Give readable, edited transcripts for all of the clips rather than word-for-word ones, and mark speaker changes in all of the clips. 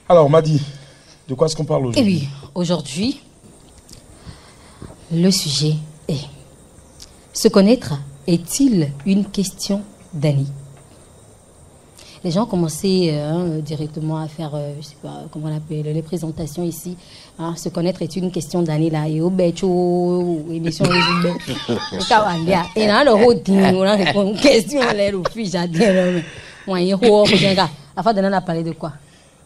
Speaker 1: Alors, Madi, de quoi est-ce qu'on parle aujourd'hui?
Speaker 2: Eh oui, aujourd'hui, le sujet est: se connaître est-il une question d'année? Les gens ont commencé directement à faire, je ne sais pas comment on appelle, les présentations ici. Hein, se connaître est une question d'année là. Et au bécho, émission et là, le rodin, on a répondu une question à l'air au fil, j'adore. Moi, il y a afin de nous parler de quoi?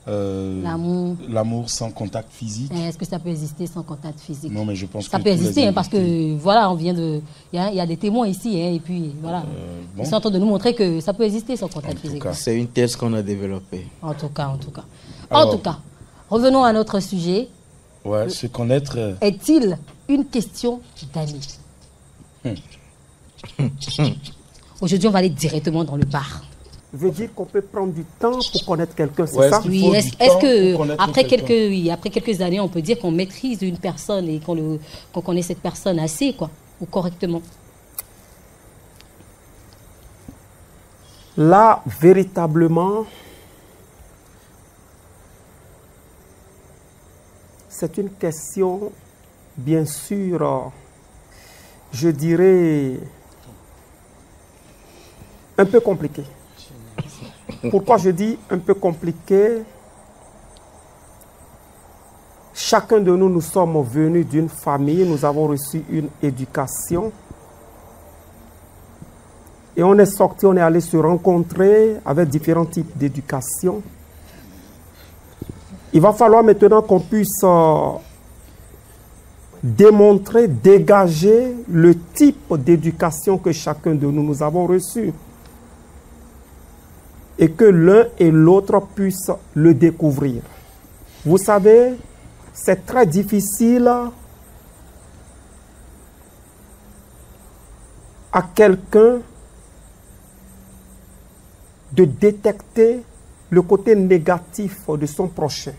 Speaker 2: L'amour.
Speaker 1: L'amour sans contact physique.
Speaker 2: Est-ce que ça peut exister sans contact physique?
Speaker 1: Non, mais je pense que
Speaker 2: ça peut exister hein, parce que voilà, on vient de, il y a des témoins ici hein, et puis voilà, ils sont en train de nous montrer que ça peut exister sans contact physique.
Speaker 3: C'est une thèse qu'on a développée.
Speaker 2: En tout cas.
Speaker 1: Alors,
Speaker 2: en tout cas, revenons à notre sujet.
Speaker 1: Ouais, se connaître.
Speaker 2: Est-il une question d'année? Aujourd'hui, on va aller directement dans le bar.
Speaker 4: Veut dire qu'on peut prendre du temps pour connaître quelqu'un, c'est
Speaker 1: Ouais,
Speaker 4: ça?
Speaker 2: Oui, est-ce que après quelques années, on peut dire qu'on maîtrise une personne et qu'on connaît cette personne assez, quoi, ou correctement?
Speaker 4: Là, véritablement, c'est une question, bien sûr, je dirais, un peu compliquée. Pourquoi je dis un peu compliqué? Chacun de nous, nous sommes venus d'une famille, nous avons reçu une éducation. Et on est sorti, on est allé se rencontrer avec différents types d'éducation. Il va falloir maintenant qu'on puisse démontrer, dégager le type d'éducation que chacun de nous, nous avons reçu. Et que l'un et l'autre puissent le découvrir. Vous savez, c'est très difficile à quelqu'un de détecter le côté négatif de son prochain.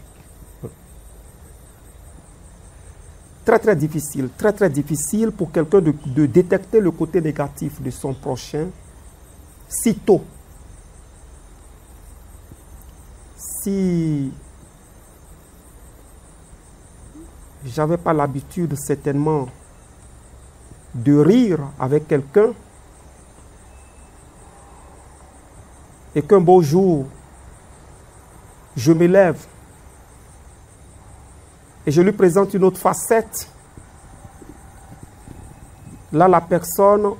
Speaker 4: Très difficile pour quelqu'un de détecter le côté négatif de son prochain si tôt. Si j'avais pas l'habitude certainement de rire avec quelqu'un et qu'un beau jour je me lève et je lui présente une autre facette, là la personne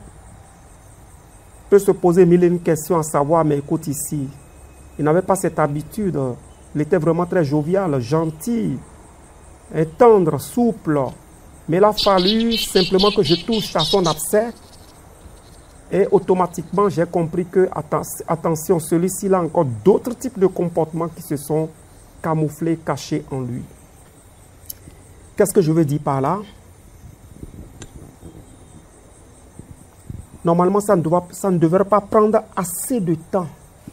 Speaker 4: peut se poser mille et une questions à savoir, mais écoute ici, il n'avait pas cette habitude. Il était vraiment très jovial, gentil, tendre, souple. Mais il a fallu simplement que je touche à son abcès. Et automatiquement, j'ai compris que, attention, celui-ci a encore d'autres types de comportements qui se sont camouflés, cachés en lui. Qu'est-ce que je veux dire par là? Normalement, ça ne devrait pas prendre assez de temps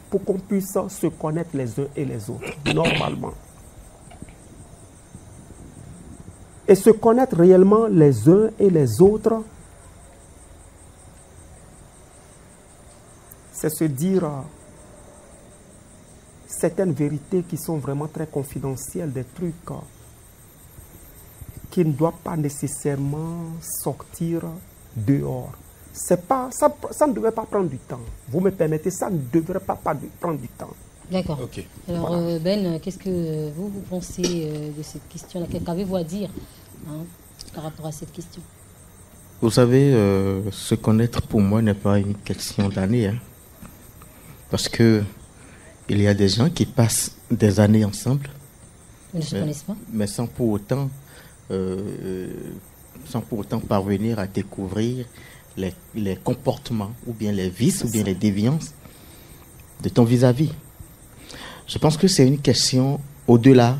Speaker 4: pour qu'on puisse se connaître les uns et les autres, normalement. Et se connaître réellement les uns et les autres, c'est se dire certaines vérités qui sont vraiment très confidentielles, des trucs qui ne doivent pas nécessairement sortir dehors. Ça ne devrait pas prendre du temps. Vous me permettez, ça ne devrait pas prendre du temps.
Speaker 2: D'accord.
Speaker 1: Okay.
Speaker 2: Alors, voilà. Ben, qu'est-ce que vous pensez de cette question-là? Qu'avez-vous à dire par rapport à cette question?
Speaker 3: Vous savez, se connaître pour moi n'est pas une question d'années. Hein, parce que il y a des gens qui passent des années ensemble.
Speaker 2: Ils ne se connaissent pas.
Speaker 3: Mais sans pour autant parvenir à découvrir les comportements ou bien les vices ou bien les déviances de ton vis-à-vis. Je pense que c'est une question au-delà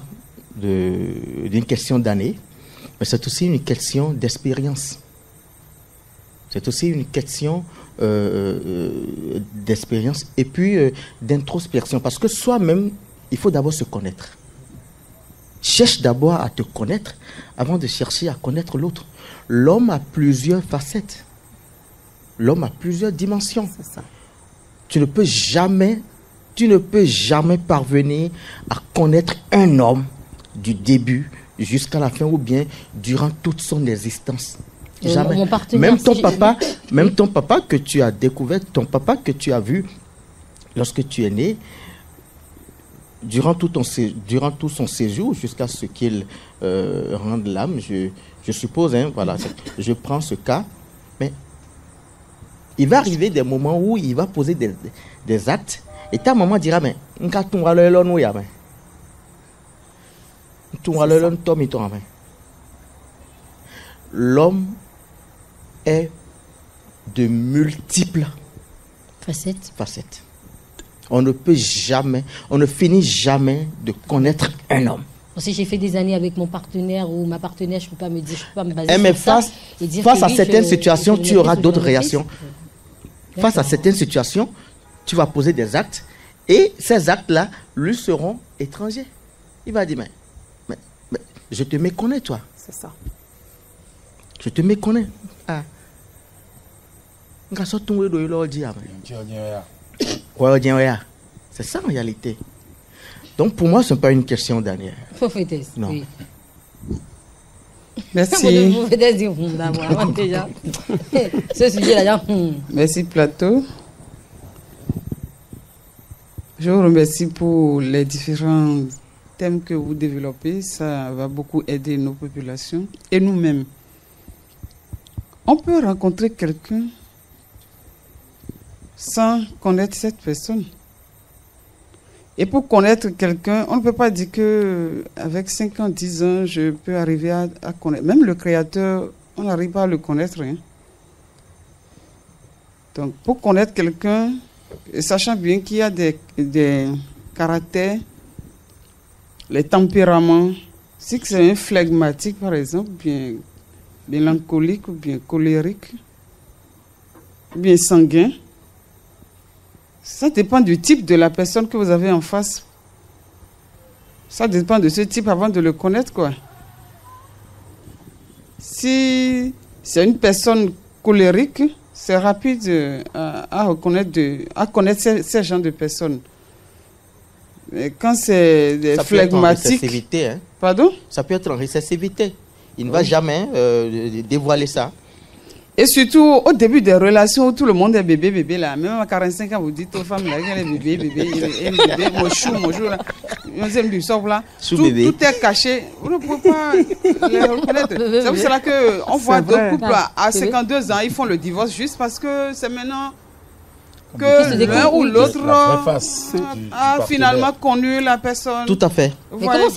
Speaker 3: d'une question d'année, mais c'est aussi une question d'expérience. C'est aussi une question d'expérience et puis d'introspection. Parce que soi-même, il faut d'abord se connaître. Cherche d'abord à te connaître avant de chercher à connaître l'autre. L'homme a plusieurs facettes. L'homme a plusieurs dimensions.
Speaker 4: C'est ça.
Speaker 3: Tu ne peux jamais tu ne peux jamais parvenir à connaître un homme du début jusqu'à la fin ou bien durant toute son existence. Jamais.
Speaker 2: Mon partenaire,
Speaker 3: Même ton papa que tu as découvert, ton papa que tu as vu lorsque tu es né, durant tout son séjour, jusqu'à ce qu'il rende l'âme, je suppose, hein, voilà, je prends ce cas, mais il va arriver des moments où il va poser des actes, et ta maman dira, mais l'homme est de multiples facettes. On ne finit jamais de connaître un homme.
Speaker 2: Si j'ai fait des années avec mon partenaire ou ma partenaire, je ne peux pas me baser
Speaker 3: mais
Speaker 2: sur ça. Et dire
Speaker 3: face
Speaker 2: que
Speaker 3: à
Speaker 2: oui,
Speaker 3: certaines situations,
Speaker 2: je
Speaker 3: tu auras
Speaker 2: maîtrise,
Speaker 3: d'autres
Speaker 2: je maîtrise.
Speaker 3: réactions. Face à certaines situations, tu vas poser des actes et ces actes-là lui seront étrangers. Il va dire, mais je te méconnais, toi.
Speaker 4: C'est ça.
Speaker 3: Je te méconnais. Ah. C'est ça en réalité. Donc pour moi, ce n'est pas une question dernière.
Speaker 2: Prophétesse,
Speaker 3: Non.
Speaker 2: oui.
Speaker 5: Merci.
Speaker 2: Prophétesse dit, d'abord, déjà. Ce sujet-là,
Speaker 5: Merci Plateau. Je vous remercie pour les différents thèmes que vous développez. Ça va beaucoup aider nos populations et nous-mêmes. On peut rencontrer quelqu'un sans connaître cette personne. Et pour connaître quelqu'un, on ne peut pas dire que avec 5 ans, 10 ans, je peux arriver à connaître. Même le Créateur, on n'arrive pas à le connaître. Hein. Donc, pour connaître quelqu'un, sachant bien qu'il y a des caractères, les tempéraments, si c'est un flegmatique, par exemple, bien mélancolique ou bien colérique, ou bien sanguin, ça dépend du type de la personne que vous avez en face. Ça dépend de ce type avant de le connaître, quoi. Si c'est une personne colérique, c'est rapide à connaître ces genres de personnes. Mais quand c'est des flegmatiques...
Speaker 3: Hein?
Speaker 5: Pardon?
Speaker 3: Ça peut être en récessivité. Il ne va jamais dévoiler ça.
Speaker 5: Et surtout, au début des relations où tout le monde est bébé, là. Même à 45 ans, vous dites aux femmes, là, qu'elle est bébé, mon chou, là. Tout est caché. Vous ne pouvez pas les reconnaître. C'est pour cela qu'on voit deux couples à 52 ans, ils font le divorce juste parce que c'est maintenant que l'un ou l'autre a finalement connu la personne.
Speaker 3: Tout à fait.
Speaker 2: Mais comment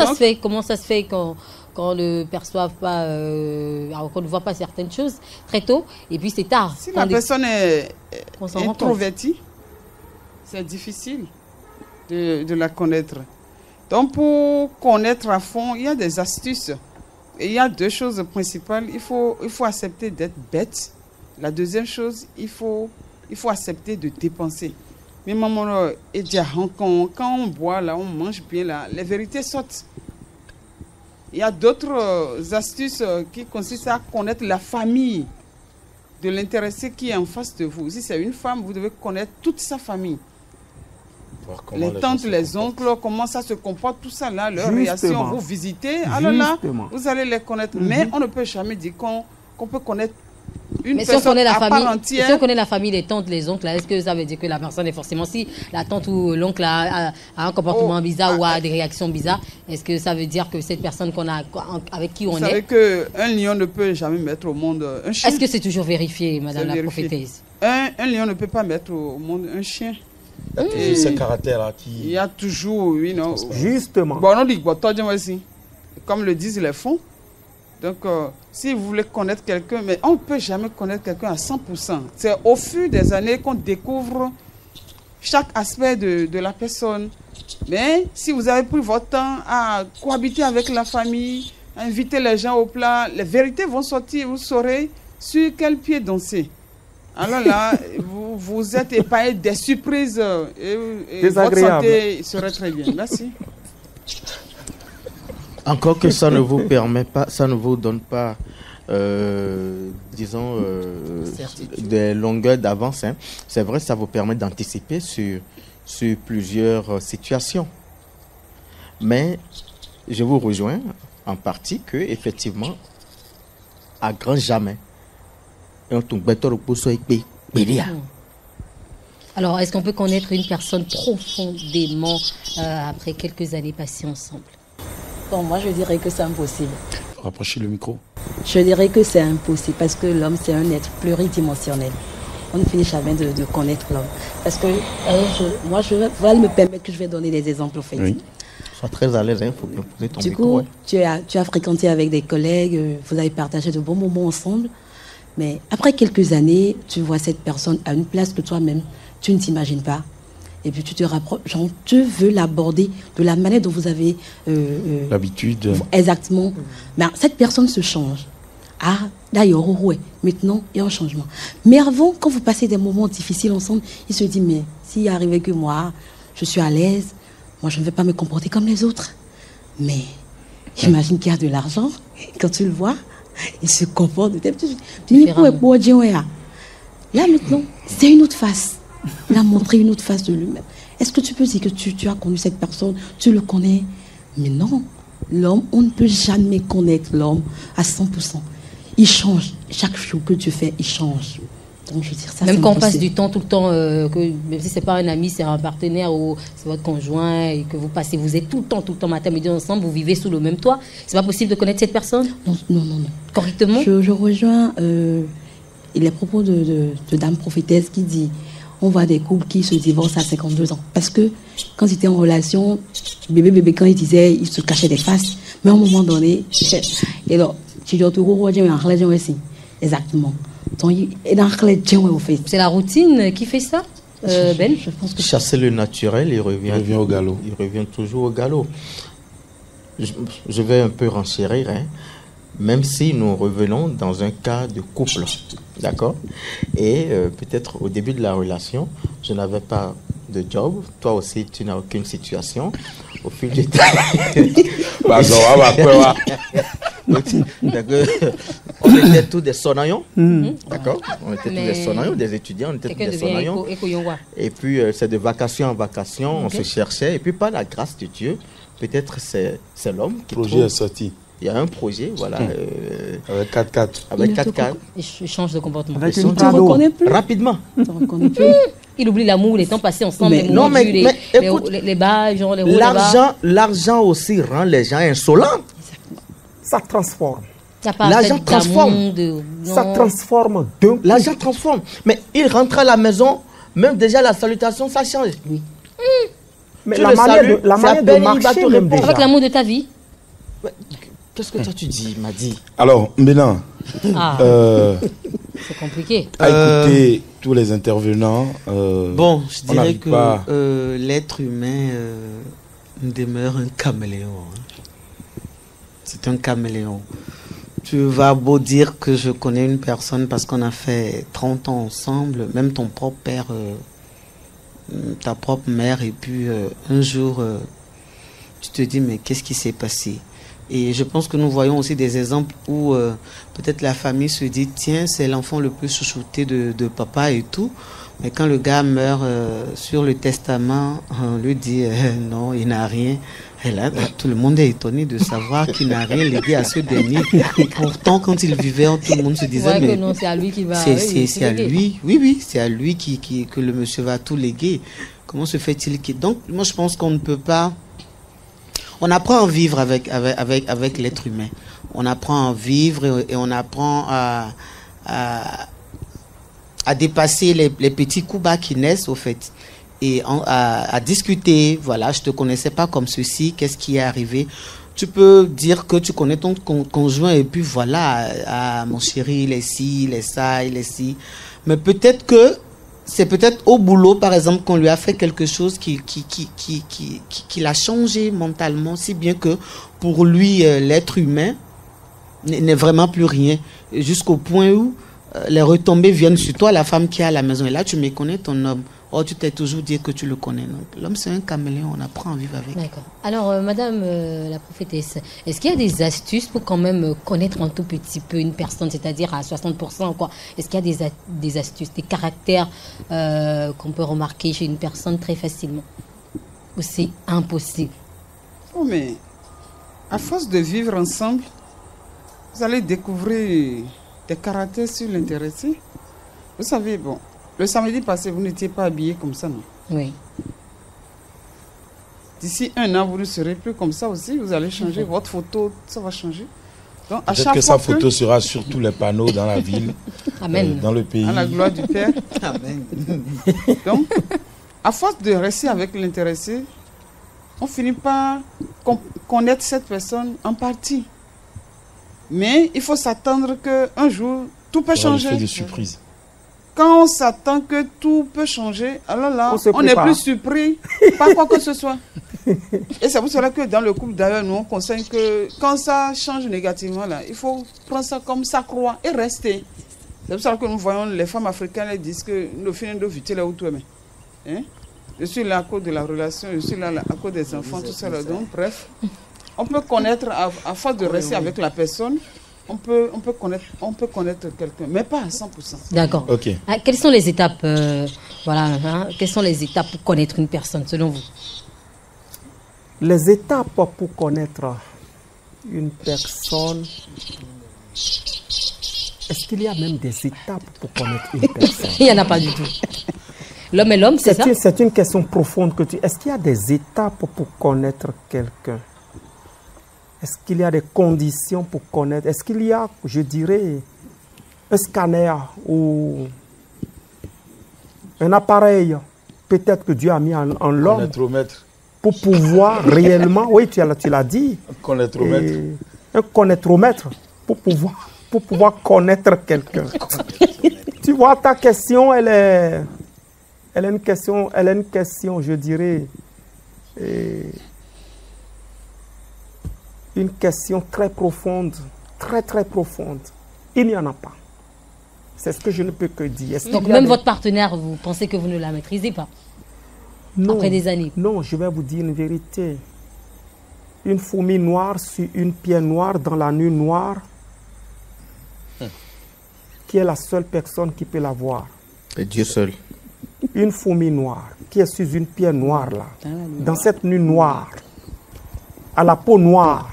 Speaker 2: ça se fait quand on ne perçoit pas, qu'on ne voit pas certaines choses très tôt, et puis c'est tard.
Speaker 5: Si la personne est introvertie, c'est difficile de la connaître. Donc pour connaître à fond, il y a des astuces. Et il y a 2 choses principales. Il faut accepter d'être bête. La deuxième chose, il faut accepter de dépenser. Mais maman, quand on boit, là, on mange bien, là, les vérités sortent. Il y a d'autres astuces qui consistent à connaître la famille de l'intéressé qui est en face de vous. Si c'est une femme, vous devez connaître toute sa famille. Les tantes, les oncles, comment ça se comporte, tout ça là, leurs réactions, vous visitez, alors là, vous allez les connaître. Mais on ne peut jamais dire qu'on peut connaître une personne à part entière.
Speaker 2: Si on connaît la famille, les tantes, les oncles, est-ce que ça veut dire que la personne est forcément, si la tante ou l'oncle a un comportement bizarre ou a des réactions bizarres, est-ce que ça veut dire que cette personne avec qui on est...
Speaker 5: Vous savez qu'un lion ne peut jamais mettre au monde un chien.
Speaker 2: Est-ce que c'est toujours vérifié, madame la prophétesse?
Speaker 5: Un lion ne peut pas mettre au monde un chien.
Speaker 1: Il y a toujours ces caractères-là qui...
Speaker 5: Il y a toujours, oui, non.
Speaker 4: Justement.
Speaker 5: Bon, on dit, comme le disent les fonds. Donc, si vous voulez connaître quelqu'un, mais on ne peut jamais connaître quelqu'un à 100%. C'est au fur des années qu'on découvre chaque aspect de la personne. Mais si vous avez pris votre temps à cohabiter avec la famille, à inviter les gens au plat, les vérités vont sortir, vous saurez sur quel pied danser. Alors là, vous êtes épargné des surprises et votre santé serait très bien. Merci.
Speaker 3: Encore que ça ne vous permet pas, ça ne vous donne pas, disons, des longueurs d'avance. Hein. C'est vrai, ça vous permet d'anticiper sur sur plusieurs situations. Mais je vous rejoins en partie que, effectivement, à grand jamais,
Speaker 2: alors, est-ce qu'on peut connaître une personne profondément après quelques années passées ensemble?
Speaker 6: Bon, moi, je dirais que c'est impossible.
Speaker 1: Rapprochez le micro.
Speaker 6: Je dirais que c'est impossible parce que l'homme, c'est un être pluridimensionnel. On ne finit jamais de connaître l'homme. Parce que moi, je vais me permettre que je vais donner des exemples au fait.
Speaker 3: Oui. Sois très à l'aise, il faut poser ton
Speaker 6: du
Speaker 3: micro.
Speaker 6: coup,
Speaker 3: Ouais.
Speaker 6: tu as fréquenté avec des collègues, vous avez partagé de bons moments ensemble. Mais après quelques années, tu vois cette personne à une place que toi-même, tu ne t'imagines pas. Et puis tu te rapproches, genre, tu veux l'aborder de la manière dont vous avez...
Speaker 1: l'habitude.
Speaker 6: Exactement. Mais cette personne se change. Ah, d'ailleurs, ouais, maintenant, il y a un changement. Mais avant, quand vous passez des moments difficiles ensemble, il se dit, mais s'il arrivait que moi, je suis à l'aise, moi, je ne vais pas me comporter comme les autres. Mais j'imagine qu'il y a de l'argent. Quand tu le vois, il se comporte de telle manière. Là, maintenant, c'est une autre face. Il a montré une autre face de lui-même. Est-ce que tu peux dire que tu as connu cette personne, tu le connais? Mais non. L'homme, on ne peut jamais connaître l'homme à 100%. Il change. Chaque chose que tu fais, il change. Donc, je veux dire, ça,
Speaker 2: même quand on passe du temps, tout le temps, même si ce n'est pas un ami, c'est un partenaire ou c'est votre conjoint et que vous êtes tout le temps, matin, midi ensemble, vous vivez sous le même toit, c'est pas possible de connaître cette personne?
Speaker 6: Non.
Speaker 2: Correctement?
Speaker 6: Je rejoins les propos de Dame Prophétesse qui dit on voit des couples qui se divorcent à 52 ans. Parce que quand ils étaient en relation, bébé, quand il disait, il se cachait des faces. Mais à un moment donné, et alors, exactement.
Speaker 2: C'est la routine qui fait ça, Ben?
Speaker 6: Je pense que
Speaker 3: chasser le naturel, il revient
Speaker 1: au galop.
Speaker 3: Il revient toujours au galop. Je vais un peu renchérir, hein. Même si nous revenons dans un cas de couple, d'accord? Et peut-être au début de la relation, je n'avais pas de job, toi aussi tu n'as aucune situation. Au fil du temps, on était tous des sonaillons, d'accord? On était tous des sonaillons, des étudiants, on était tous des sonaillons. Et puis c'est de vacation en vacation, on se cherchait, et puis par la grâce de Dieu, peut-être c'est l'homme qui
Speaker 1: Le projet
Speaker 3: trouve.
Speaker 1: est sorti.
Speaker 3: Il y a un projet, voilà.
Speaker 1: Avec 4x4.
Speaker 3: Avec 4x4.
Speaker 2: Il change de comportement.
Speaker 4: Avec
Speaker 6: tu
Speaker 4: une
Speaker 6: ne te reconnais plus.
Speaker 3: Rapidement.
Speaker 6: Tu te reconnais plus.
Speaker 2: Il oublie l'amour, les temps passés ensemble,
Speaker 6: Mais-
Speaker 2: les
Speaker 3: non,
Speaker 2: moments
Speaker 3: mais-
Speaker 2: durs,
Speaker 3: mais écoute,
Speaker 2: les bas, genre les hauts, les bas.
Speaker 3: L'argent aussi rend les gens insolents.
Speaker 4: Ça transforme.
Speaker 2: Il n'y a pas
Speaker 3: L'argent
Speaker 2: d'amour,
Speaker 3: transforme.
Speaker 4: Ça
Speaker 2: non.
Speaker 4: transforme d'un coup.
Speaker 3: L'argent transforme. Mais il rentre à la maison, même déjà la salutation, ça change. Oui.
Speaker 4: Mais
Speaker 3: Tu
Speaker 4: la
Speaker 3: le
Speaker 4: manière
Speaker 3: salues,
Speaker 4: de, la
Speaker 3: c'est
Speaker 4: manière
Speaker 3: à
Speaker 4: de
Speaker 3: peine il va
Speaker 4: marcher
Speaker 3: te
Speaker 4: même
Speaker 3: répondre.
Speaker 4: déjà.
Speaker 2: Avec l'amour de ta vie.
Speaker 3: Qu'est-ce que toi tu dis, m'a dit?
Speaker 1: Alors, maintenant,
Speaker 2: Ah,
Speaker 1: euh,
Speaker 2: c'est compliqué.
Speaker 1: à écouter tous les intervenants.
Speaker 7: Bon, je
Speaker 1: on
Speaker 7: dirais
Speaker 1: n'arrive
Speaker 7: que
Speaker 1: pas-
Speaker 7: l'être humain demeure un caméléon. Hein. C'est un caméléon. Tu vas beau dire que je connais une personne parce qu'on a fait 30 ans ensemble, même ton propre père, ta propre mère, et puis un jour, tu te dis, mais qu'est-ce qui s'est passé? Et je pense que nous voyons aussi des exemples où peut-être la famille se dit, tiens, c'est l'enfant le plus chouchouté de papa et tout. Mais quand le gars meurt sur le testament, on lui dit, non, il n'a rien. Et là, tout le monde est étonné de savoir qu'il n'a rien légué à ce dernier. Pourtant, quand il vivait, tout le monde se disait,
Speaker 2: Ouais,
Speaker 7: mais
Speaker 2: que non, c'est à lui qui va.
Speaker 7: c'est à lui, oui, c'est à lui que le monsieur va tout léguer. Comment se fait-il qu'il... Donc, moi, je pense qu'on ne peut pas... On apprend à vivre avec l'être humain. On apprend à vivre et on apprend à dépasser les petits coups bas qui naissent, au fait. Et à discuter, voilà, je te connaissais pas comme ceci, qu'est-ce qui est arrivé? Tu peux dire que tu connais ton conjoint et puis voilà, ah, mon chéri, il est ci, il est ça, il est ci. Mais peut-être que c'est peut-être au boulot, par exemple, qu'on lui a fait quelque chose qui l'a changé mentalement, si bien que pour lui, l'être humain n'est vraiment plus rien. Jusqu'au point où les retombées viennent sur toi, la femme qui est à la maison. Et là, tu méconnais ton homme. Or, tu t'es toujours dit que tu le connais. Donc, l'homme, c'est un caméléon, on apprend à vivre avec.
Speaker 2: D'accord. Alors, madame la prophétesse, est-ce qu'il y a des astuces pour quand même connaître un tout petit peu une personne, c'est-à-dire à 60% quoi? Est-ce qu'il y a des astuces, des caractères qu'on peut remarquer chez une personne très facilement? Ou c'est impossible?
Speaker 5: Oh, mais à force de vivre ensemble, vous allez découvrir des caractères sur l'intéressé. Vous savez, bon, le samedi passé, vous n'étiez pas habillé comme ça, non?
Speaker 2: Oui.
Speaker 5: D'ici 1 an, vous ne serez plus comme ça aussi. Vous allez changer. Votre photo, ça va changer. Donc, à
Speaker 1: Peut-être
Speaker 5: chaque
Speaker 1: que
Speaker 5: fois
Speaker 1: sa photo sera sur tous les panneaux dans la ville,
Speaker 2: Amen.
Speaker 1: dans le pays.
Speaker 5: à la gloire du Père. Amen. Donc, à force de rester avec l'intéressé, on finit par connaître cette personne en partie. Mais il faut s'attendre qu'un jour, tout peut changer.
Speaker 1: Fait des surprises.
Speaker 5: Quand on s'attend que tout peut changer, alors là, on n'est plus surpris par quoi que ce soit. Et c'est pour cela que dans le couple, d'ailleurs, nous, on conseille que quand ça change négativement, là, il faut prendre ça comme ça croit et rester. C'est pour ça que nous voyons les femmes africaines, elles disent que nous finissons de vite là où tu es. Hein? Je suis là à cause de la relation, je suis là à cause des enfants, tout ça. Là. Donc, bref, on peut connaître, à force de rester avec la personne, on peut connaître quelqu'un, mais pas à 100%.
Speaker 2: D'accord.
Speaker 1: Ok.
Speaker 2: Ah, quelles sont les étapes, quelles sont les étapes pour connaître une personne, selon vous?
Speaker 4: Les étapes pour connaître une personne, est-ce qu'il y a même des étapes pour connaître une personne?
Speaker 2: Il n'y en a pas du tout. L'homme est l'homme, c'est ça?
Speaker 4: C'est une question profonde que tu... Est-ce qu'il y a des étapes pour connaître quelqu'un? Est-ce qu'il y a des conditions pour connaître? Est-ce qu'il y a, je dirais, un scanner ou un appareil, peut-être que Dieu a mis en l'homme pour pouvoir réellement, oui, tu l'as dit, un connaîtromètre pour pouvoir connaître quelqu'un. Tu vois, ta question, elle est une question, je dirais, une question très profonde, très très profonde. Il n'y en a pas. C'est ce que je ne peux que dire.
Speaker 2: Donc même votre partenaire, vous pensez que vous ne la maîtrisez pas?
Speaker 4: Non,
Speaker 2: après des années?
Speaker 4: Non, je vais vous dire une vérité. Une fourmi noire sur une pierre noire dans la nuit noire, qui est la seule personne qui peut la voir.
Speaker 3: Et Dieu seul.
Speaker 4: Une fourmi noire qui est sur une pierre noire là, dans cette nuit noire, à la peau noire.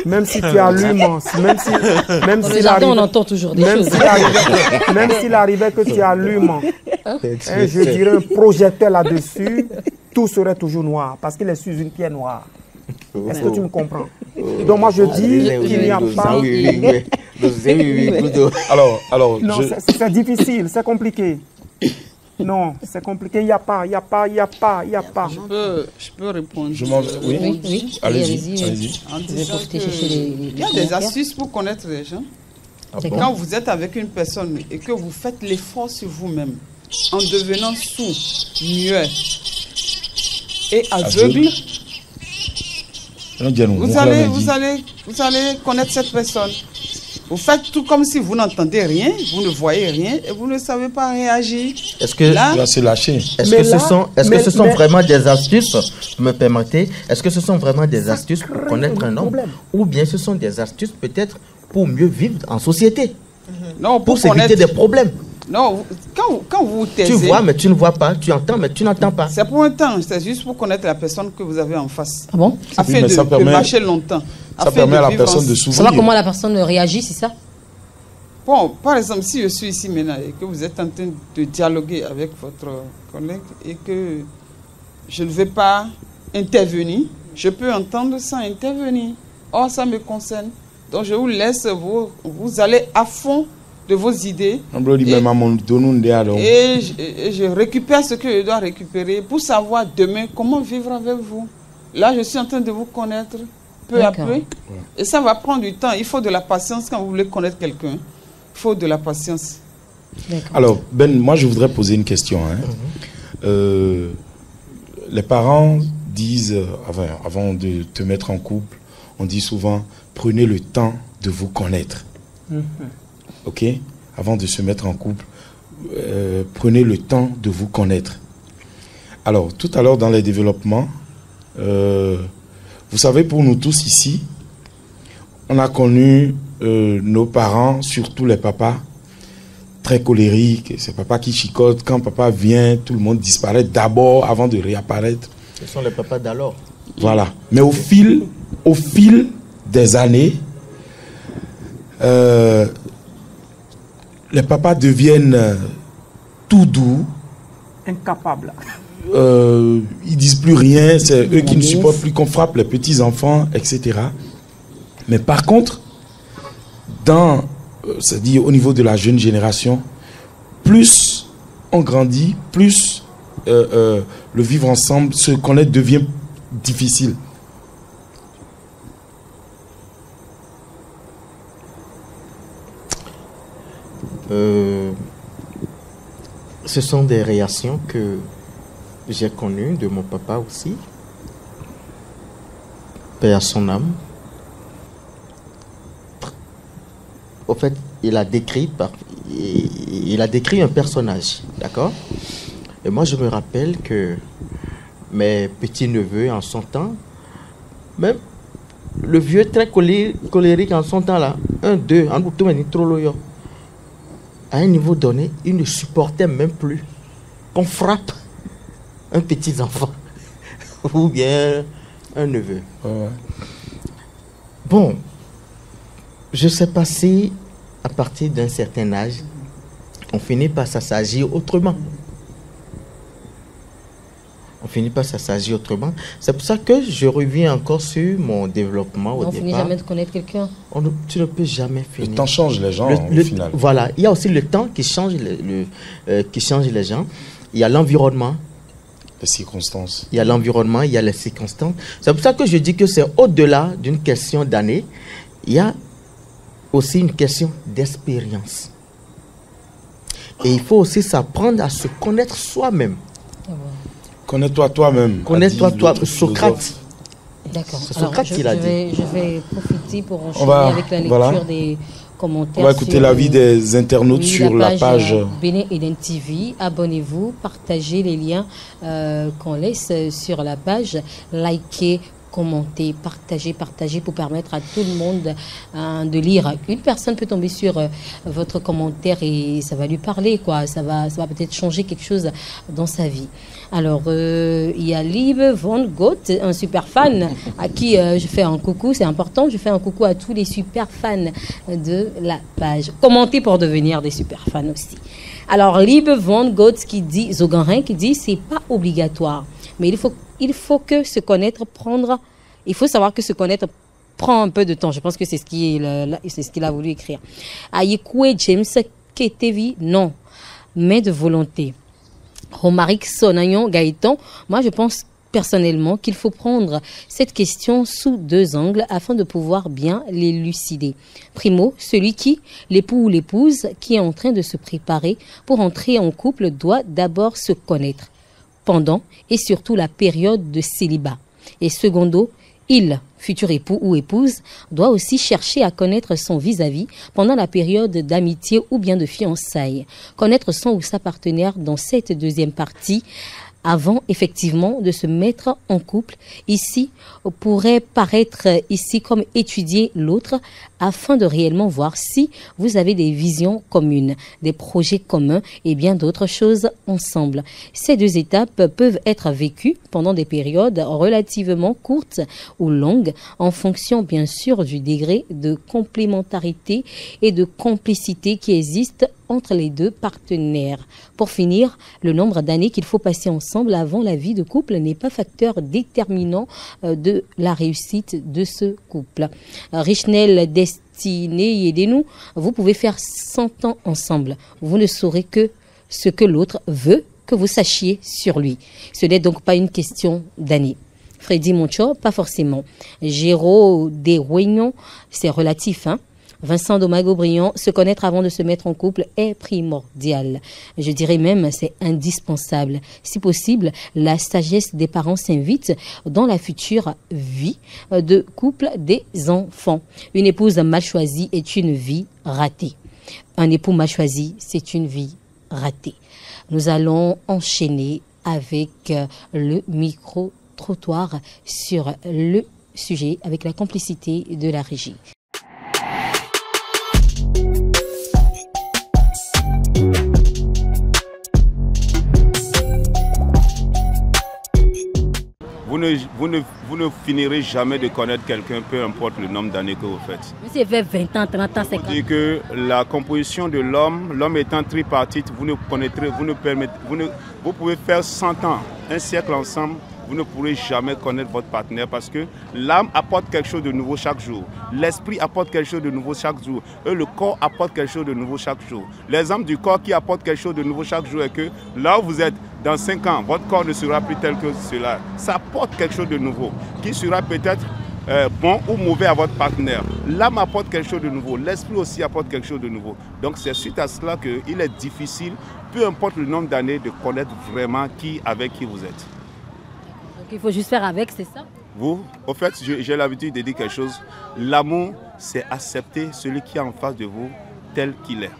Speaker 4: Même si tu allumes, même si
Speaker 2: on entend toujours des choses.
Speaker 4: Même s'il arrivait que tu allumes, je dirais un projecteur là-dessus, tout serait toujours noir parce qu'il est sur une pierre noire. Est-ce que tu me comprends? Donc moi je dis qu'il n'y a pas...
Speaker 1: Alors,
Speaker 4: non, c'est difficile, c'est compliqué. Non, c'est compliqué, il n'y a pas.
Speaker 5: Je peux répondre.
Speaker 2: Oui.
Speaker 1: Allez-y.
Speaker 5: Il y a des astuces pour connaître les gens. Quand vous êtes avec une personne et que vous faites l'effort sur vous-même, en devenant sourd, muet et aveugle, vous allez connaître cette personne. Vous faites tout comme si vous n'entendez rien, vous ne voyez rien et vous ne savez pas réagir.
Speaker 3: Est-ce que
Speaker 1: là, c'est lâché.
Speaker 3: Est-ce que ce sont vraiment des astuces, vous me permettez, est-ce que ce sont vraiment des astuces pour connaître un homme ou bien ce sont des astuces peut-être pour mieux vivre en société,
Speaker 5: non,
Speaker 3: pour s'éviter des problèmes?
Speaker 5: Non, quand vous taisez...
Speaker 3: Tu vois, mais tu ne vois pas. Tu entends, mais tu n'entends pas.
Speaker 5: C'est pour un temps. C'est juste pour connaître la personne que vous avez en face.
Speaker 2: Ah bon?
Speaker 5: Afin de marcher longtemps.
Speaker 1: Ça permet à la personne de s'ouvrir.
Speaker 2: Savoir comment la personne réagit, c'est ça?
Speaker 5: Bon, par exemple, si je suis ici maintenant et que vous êtes en train de dialoguer avec votre collègue et que je ne vais pas intervenir, je peux entendre sans intervenir. Or, ça me concerne. Donc, je vous laisse, vous allez à fond de vos idées et je récupère ce que je dois récupérer pour savoir demain comment vivre avec vous. Là, je suis en train de vous connaître peu à peu et ça va prendre du temps. Il faut de la patience quand vous voulez connaître quelqu'un. Il faut de la patience.
Speaker 1: Alors, Ben, moi, je voudrais poser une question. Les parents disent, avant de te mettre en couple, on dit souvent, prenez le temps de vous connaître. ok? Avant de se mettre en couple, prenez le temps de vous connaître. Alors, tout à l'heure dans les développements, vous savez, pour nous tous ici, on a connu nos parents, surtout les papas, très colériques. C'est papa qui chicote. Quand papa vient, tout le monde disparaît d'abord avant de réapparaître.
Speaker 3: Ce sont les papas d'alors.
Speaker 1: Voilà. Mais au fil des années, les papas deviennent tout doux.
Speaker 4: Incapables.
Speaker 1: Ils disent plus rien. C'est eux qui ne supportent plus qu'on frappe les petits-enfants, etc. Mais par contre, c'est-à-dire au niveau de la jeune génération, plus on grandit, plus le vivre ensemble, se connaître devient difficile.
Speaker 3: Ce sont des réactions que j'ai connues de mon papa aussi. Paix à son âme. Au fait, il a décrit un personnage, d'accord? Et moi, je me rappelle que mes petits-neveux, en son temps, même le vieux très colérique en son temps, là, à un niveau donné, il ne supportait même plus qu'on frappe un petit enfant ou bien un neveu. Bon, je sais pas si à partir d'un certain âge, on finit par s'assagir autrement. C'est pour ça que je reviens encore sur mon développement au départ.
Speaker 2: On finit jamais de connaître quelqu'un.
Speaker 3: Tu ne peux jamais finir.
Speaker 1: Le temps change les gens au final.
Speaker 3: Voilà, il y a aussi le temps qui change qui change les gens. Il y a l'environnement.
Speaker 1: Les circonstances.
Speaker 3: Il y a l'environnement, il y a les circonstances. C'est pour ça que je dis que c'est au-delà d'une question d'année. Il y a aussi une question d'expérience. Et il faut aussi s'apprendre à se connaître soi-même.
Speaker 1: Connais-toi toi-même.
Speaker 3: Connais-toi toi-même. Socrate.
Speaker 2: D'accord.
Speaker 3: C'est Socrate qui l'a dit.
Speaker 2: Je vais profiter pour enchaîner avec la lecture des commentaires.
Speaker 1: On va écouter l'avis des internautes sur la page
Speaker 2: Bénin Eden TV. Abonnez-vous, partagez les liens qu'on laisse sur la page, likez, commentez, partagez pour permettre à tout le monde de lire. Une personne peut tomber sur votre commentaire et ça va lui parler, quoi. Ça va peut-être changer quelque chose dans sa vie. Alors, il y a Liebe von Gott, un super fan à qui je fais un coucou, c'est important. Je fais un coucou à tous les super fans de la page. Commentez pour devenir des super fans aussi. Alors, Liebe von Gott qui dit, Zoganrin qui dit, c'est pas obligatoire, mais il faut que se connaître il faut savoir que se connaître prend un peu de temps. Je pense que c'est ce qu'il a voulu écrire. Ayekwe James Ketevi, non, mais de volonté. Romaric Sonagnon Gaëtan, moi je pense personnellement qu'il faut prendre cette question sous deux angles afin de pouvoir bien l'élucider. Primo, l'époux ou l'épouse qui est en train de se préparer pour entrer en couple doit d'abord se connaître pendant et surtout la période de célibat. Et secondo, futur époux ou épouse, doit aussi chercher à connaître son vis-à-vis pendant la période d'amitié ou bien de fiançailles. Connaître son ou sa partenaire dans cette deuxième partie avant effectivement de se mettre en couple. Ici, pourrait paraître ici comme étudier l'autre afin de réellement voir si vous avez des visions communes, des projets communs et bien d'autres choses ensemble. Ces deux étapes peuvent être vécues pendant des périodes relativement courtes ou longues en fonction bien sûr du degré de complémentarité et de complicité qui existe entre les deux partenaires. Pour finir, le nombre d'années qu'il faut passer ensemble avant la vie de couple n'est pas facteur déterminant de la réussite de ce couple. Richnel Destiné, aidez-nous. Vous pouvez faire 100 ans ensemble. Vous ne saurez que ce que l'autre veut que vous sachiez sur lui. Ce n'est donc pas une question d'années. Freddy Moncho, pas forcément. Géraud Desrouignon, c'est relatif, hein. Vincent Domago-Briand, se connaître avant de se mettre en couple est primordial. Je dirais même c'est indispensable. Si possible, la sagesse des parents s'invite dans la future vie de couple des enfants. Une épouse mal choisie est une vie ratée. Un époux mal choisi, c'est une vie ratée. Nous allons enchaîner avec le micro-trottoir sur le sujet avec la complicité de la régie.
Speaker 8: Vous ne finirez jamais de connaître quelqu'un, peu importe le nombre d'années que vous faites.
Speaker 2: Mais c'est vers 20 ans, 30 ans, 50 ans.
Speaker 8: On dit que la composition de l'homme étant tripartite, vous pouvez faire 100 ans, un siècle ensemble, vous ne pourrez jamais connaître votre partenaire parce que l'âme apporte quelque chose de nouveau chaque jour. L'esprit apporte quelque chose de nouveau chaque jour. Et le corps apporte quelque chose de nouveau chaque jour. L'exemple du corps qui apporte quelque chose de nouveau chaque jour est que là où vous êtes, dans 5 ans, votre corps ne sera plus tel que cela. Ça apporte quelque chose de nouveau qui sera peut-être bon ou mauvais à votre partenaire. L'âme apporte quelque chose de nouveau. L'esprit aussi apporte quelque chose de nouveau. Donc c'est suite à cela qu'il est difficile, peu importe le nombre d'années, de connaître vraiment avec qui vous êtes.
Speaker 2: Il faut juste faire avec, c'est ça?
Speaker 8: Vous, au fait, j'ai l'habitude de dire quelque chose. L'amour, c'est accepter celui qui est en face de vous tel qu'il est.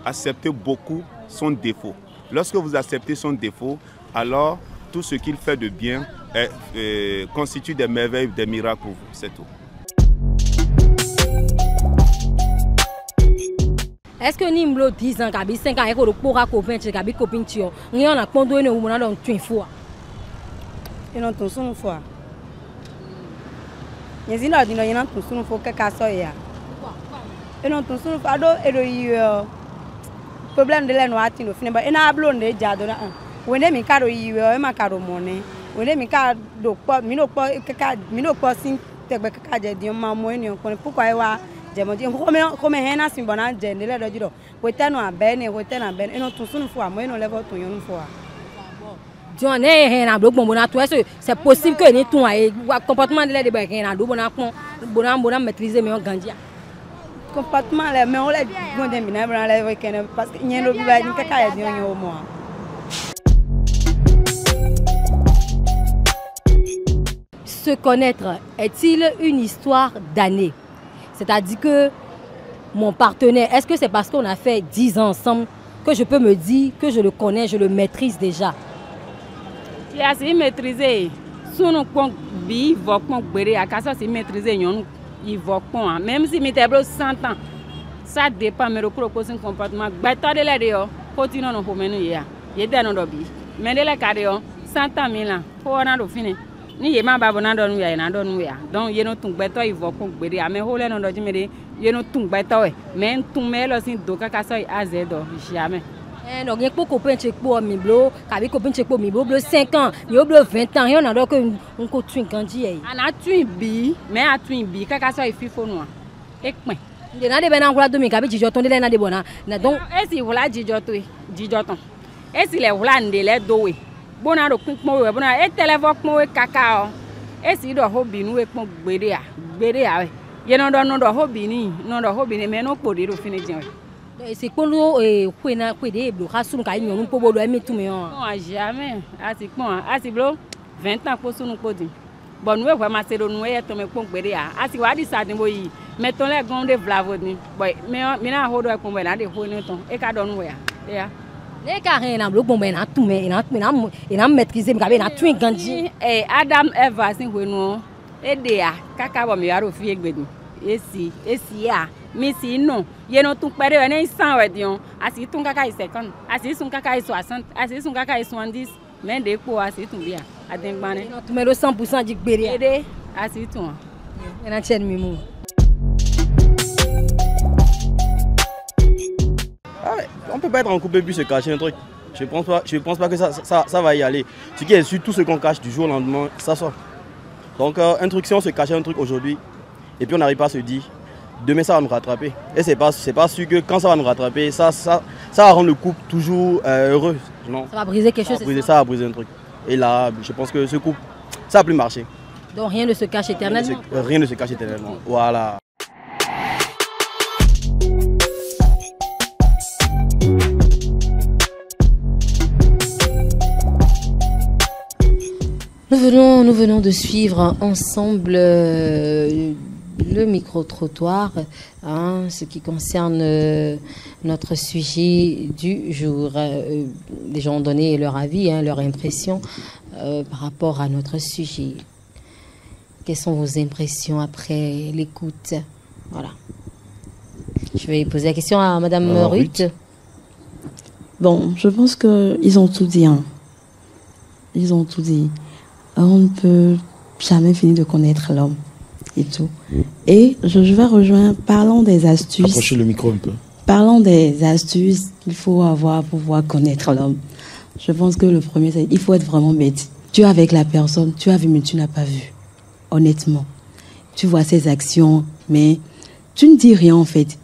Speaker 8: Accepter beaucoup son défaut. Lorsque vous acceptez son défaut, alors tout ce qu'il fait de bien constitue des merveilles, des miracles pour vous. C'est tout.
Speaker 2: Est-ce que nous avons 10 ans, 5 ans, et que nous avons copain, copine, nous avons condamné nous avons une fois?
Speaker 9: Et non, tout une fois. Il y a des gens qui ont fait quelque chose. Et non, tout une fois. Et problème de l'ennoi, il y a un blonde de Jadona. On est mis caro y a ma caro monnaie. On est mis caro mino pas sin tebeka de mamoine. Pourquoi je me dis comme un symbole de l'air de l'eau. Wetano a ben et wetano a ben. Et non, tout une fois. Moi, non, lève tout une fois.
Speaker 2: C'est possible que les comportements de l'air maîtriser mais on gagne.
Speaker 9: Comportement mais on l'a parce qu'il y a une mois.
Speaker 2: Se connaître est-il une histoire d'années? C'est-à-dire que mon partenaire, est-ce que c'est parce qu'on a fait 10 ans ensemble que je peux me dire que je le connais, je le maîtrise déjà?
Speaker 10: Il y a si maîtriser, si on peut vivre à casa si maîtriser, il va même si mes tableaux 100 ans, ça dépend de proposer un comportement. Bêta de l'air, continue à nous promener. Il y a des noms mais de la carrière, 100 ans, 1000 ans, pour en avoir fini. Ni yema babona donu ya na donu ya donc yeno tung beto ivo ko gbere ame hole no doji mere yeno tung beto we men tung melo sin doka ka so azedo jamais.
Speaker 2: Donc il y a beaucoup de gens qui ont mis blo, qui ont mis blo 5 ans, il y a 20 ans, il y en a que on continue grandi.
Speaker 10: On a tué bi, mais a tué bi kaka so ififo no. Ekpen.
Speaker 2: De na de bena ngula domi ka bi jijoton de na de bona. Donc
Speaker 10: esi wula jijoton. Esi le wula ndele dowe. Bona do pinpon we bona e televo pon we kaka o. Esi do hobi nu we pon gbere a we. Ye no do hobi ni, no do hobi ni me no pori do fini jin we.
Speaker 2: C'est pour nous kwena kwede blo kasunu ka nyonu po bodo emi tu me on.
Speaker 10: Non jamais. Asi blo 20 ans pour sunu podi. Bon nous we ma sero nu e to me pon gbere a. Asi wa di sa din boyi. Meton le gon de vlavo ni. Boy me na hodo e pon we na de ho ni ton. E ka do nu we a. Ya.
Speaker 2: Les carrés na blo bon ben na tout mais na maîtriser me ka be na twin ganji.
Speaker 10: Adam Eva sin we nu. E de a kaka bo mi yaro fi egbedun. Esi ya. Misi non, ye no tun pere ene 100 wedion, asi tun kaka 50, asi sun kaka 60, asi sun kaka 70, men de po asi tun bia, adengbane.
Speaker 2: Non tu me le 100% di gbere.
Speaker 10: Ede, asi tun.
Speaker 2: Ena chen mimou.
Speaker 11: On peut pas être en couple et puis se cacher un truc. Je pense pas que ça va y aller. Ce qui est sûr, tout ce qu'on cache du jour au lendemain, ça sort. Donc un truc, si on se cachait un truc aujourd'hui, et puis on n'arrive pas à se dire, demain ça va nous rattraper. Et c'est pas sûr que quand ça va nous rattraper, ça va rendre le couple toujours heureux. Non.
Speaker 2: Ça va briser quelque chose.
Speaker 11: Ça va briser un truc. Et là, je pense que ce couple, ça va plus marcher.
Speaker 2: Donc rien ne se cache éternellement.
Speaker 11: Rien ne se cache éternellement. Voilà.
Speaker 2: Nous venons de suivre ensemble le micro-trottoir, hein, ce qui concerne notre sujet du jour. Les gens ont donné leur avis, hein, leur impression par rapport à notre sujet. Quelles sont vos impressions après l'écoute? Voilà. Je vais poser la question à Madame Ruth.
Speaker 6: Bon, je pense qu'ils ont tout dit. Hein. Ils ont tout dit. On ne peut jamais finir de connaître l'homme et tout. Et je vais rejoindre, parlons des astuces.
Speaker 1: Approchez le micro un peu.
Speaker 6: Parlons des astuces qu'il faut avoir pour pouvoir connaître l'homme. Je pense que le premier, c'est il faut être vraiment bête. Tu es avec la personne, tu as vu mais tu n'as pas vu. Honnêtement. Tu vois ses actions, mais tu ne dis rien en fait.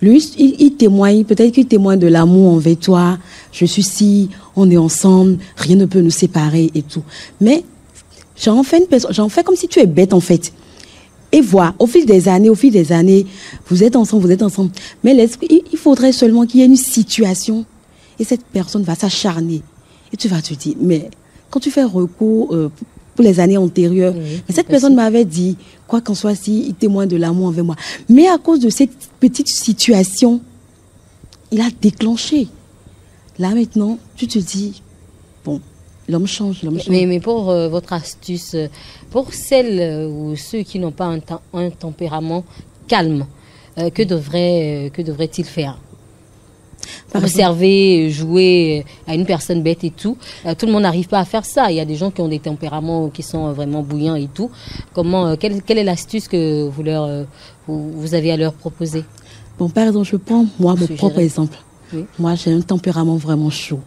Speaker 6: Lui, il témoigne, peut-être qu'il témoigne de l'amour envers toi. Je suis ici, on est ensemble, rien ne peut nous séparer et tout. Mais j'en fais comme si tu es bête en fait. Et voilà, au fil des années, vous êtes ensemble. Mais l'esprit, il faudrait seulement qu'il y ait une situation et cette personne va s'acharner. Et tu vas te dire, mais quand tu fais recours pour les années antérieures, mais cette personne m'avait dit, quoi qu'en soit, si il témoigne de l'amour envers moi. Mais à cause de cette petite situation, il a déclenché. Là maintenant, tu te dis, bon, l'homme change.
Speaker 2: Mais pour votre astuce, pour celles ou ceux qui n'ont pas un tempérament calme, que devrait-il faire? Observer, jouer à une personne bête et tout. Tout le monde n'arrive pas à faire ça. Il y a des gens qui ont des tempéraments qui sont vraiment bouillants et tout. Quelle est l'astuce que vous avez à leur proposer?
Speaker 6: Bon, par exemple, je prends moi mon propre exemple. Oui. Moi, j'ai un tempérament vraiment chaud.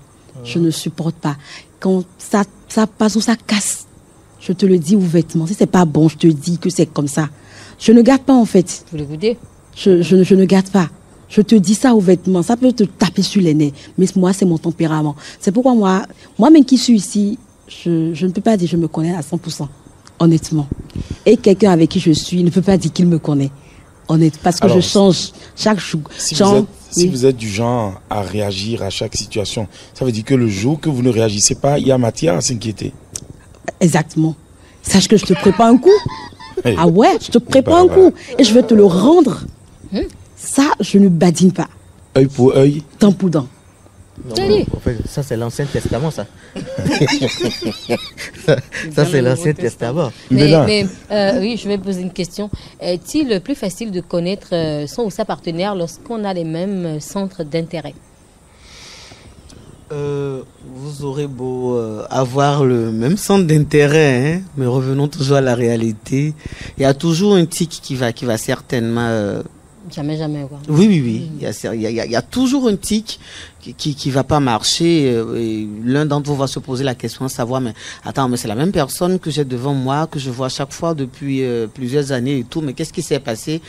Speaker 6: Je ne supporte pas. Quand ça passe ou ça casse, je te le dis ouvertement. Si c'est pas bon, je te dis que c'est comme ça. Je ne garde pas en fait.
Speaker 2: Vous l'écoutez?
Speaker 6: Je ne garde pas. Je te dis ça ouvertement. Ça peut te taper sur les nez. Mais moi, c'est mon tempérament. C'est pourquoi moi-même qui suis ici, je ne peux pas dire que je me connais à 100%. Honnêtement. Et quelqu'un avec qui je suis ne peut pas dire qu'il me connaît. Honnêtement. Parce que je change chaque jour.
Speaker 1: Si vous êtes du genre à réagir à chaque situation, ça veut dire que le jour que vous ne réagissez pas, il y a matière à s'inquiéter.
Speaker 6: Exactement. Sache que je te prépare un coup. Hey. Ah ouais, je te prépare un coup. Et je vais te le rendre. Ça, je ne badine pas.
Speaker 1: Œil pour œil.
Speaker 6: Dent pour dent.
Speaker 3: Non, en fait, ça, c'est l'Ancien Testament, ça. Ça, c'est l'Ancien Testament.
Speaker 2: Oui, je vais poser une question. Est-il plus facile de connaître son ou sa partenaire lorsqu'on a les mêmes centres d'intérêt?
Speaker 7: Vous aurez beau avoir le même centre d'intérêt, hein, mais revenons toujours à la réalité. Il y a toujours un tic qui va certainement...
Speaker 2: Jamais, quoi.
Speaker 7: Oui. Il y a toujours un tic qui va pas marcher. Et l'un d'entre vous va se poser la question de savoir, mais attends, mais c'est la même personne que j'ai devant moi, que je vois chaque fois depuis plusieurs années et tout, mais qu'est-ce qui s'est passé?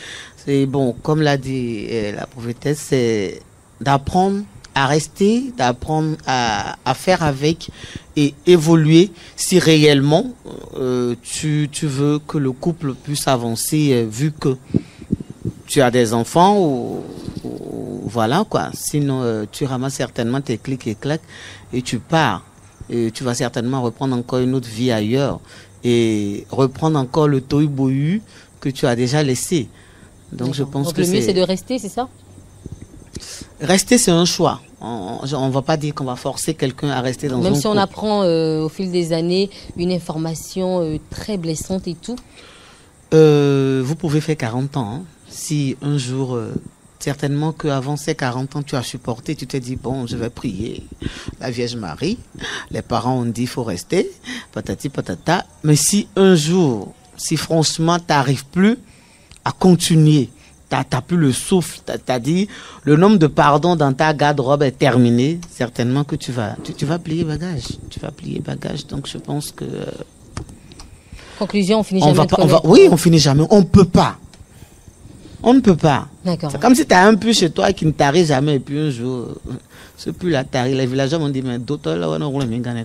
Speaker 7: C'est bon, comme l'a dit la prophétesse, c'est d'apprendre à rester, d'apprendre à faire avec et évoluer si réellement tu veux que le couple puisse avancer, vu que tu as des enfants ou voilà quoi. Sinon, tu ramasses certainement tes clics et claques et tu pars. Et tu vas certainement reprendre encore une autre vie ailleurs et reprendre encore le tohu-bohu que tu as déjà laissé. Donc je pense que
Speaker 2: le mieux c'est de rester, c'est ça?
Speaker 7: Rester, c'est un choix. On ne va pas dire qu'on va forcer quelqu'un à rester dans un couple.
Speaker 2: Même si on apprend au fil des années une information très blessante et tout.
Speaker 7: Vous pouvez faire 40 ans. Hein. Si un jour, certainement qu'avant ces 40 ans, tu as supporté, tu t'es dit, bon, je vais prier la Vierge Marie. Les parents ont dit, il faut rester, patati patata. Mais si un jour, si franchement, tu n'arrives plus à continuer, tu n'as plus le souffle, tu as dit, le nombre de pardons dans ta garde-robe est terminé, certainement que tu vas plier bagage. Tu vas plier bagage. Donc, je pense que...
Speaker 2: Conclusion, on finit jamais.
Speaker 7: Oui, on finit jamais. On peut pas. On ne peut pas.
Speaker 2: D'accord.
Speaker 7: C'est comme si tu as un puits chez toi qui ne t'arrive jamais. Et puis un jour, ce puits-là t'arrive. Les villageois m'ont dit, mais d'autres là, on roule bien gagné.